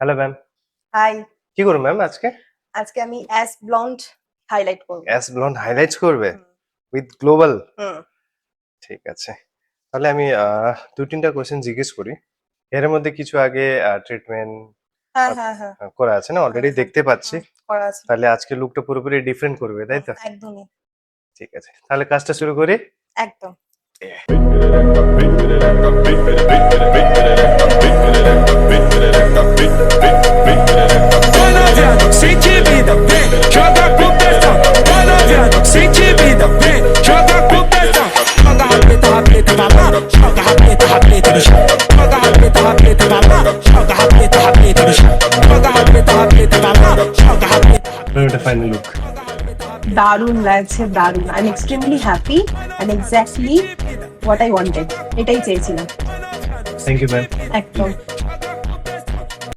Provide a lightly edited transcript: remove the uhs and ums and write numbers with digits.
Hello ma'am. High. কি করো ma'am আজকে? আজকে আমি অ্যাশ ব্লন্ড হাইলাইট করব। অ্যাশ ব্লন্ড হাইলাইটস করবে হুম। With global? হুম। ঠিক আছে। তাহলে আমি ২-৩টা কোয়েশ্চেন জিজ্ঞেস করি। এর মধ্যে কিছু আগে ট্রিটমেন্ট হ্যাঁ, হ্যাঁ, হ্যাঁ। করা আছে না? অলরেডি হ্যাঁ, দেখতে পাচ্ছি। করা আছে। তাহলে আজকে লুকটা পুরোপুরি ডিফারেন্ট করবে, তাই তো? একদমই। ঠিক আছে। তাহলে কাজটা শুরু করি। একদম। Vai novinha, sente vida, vem, joga com pressão. Vai novinha, sente vida, vem, joga com pressão. Joga rapeta pra lá, joga rapeta no chão. Joga rapeta pra lá, joga rapeta no chão. Joga rapeta pra lá, joga rapeta. এটা final look. দারুণ লাগছে, দারুণ। I am extremely happy and exactly what I wanted. এটাই চেয়েছিলাম। Thank you ma'am. একদম।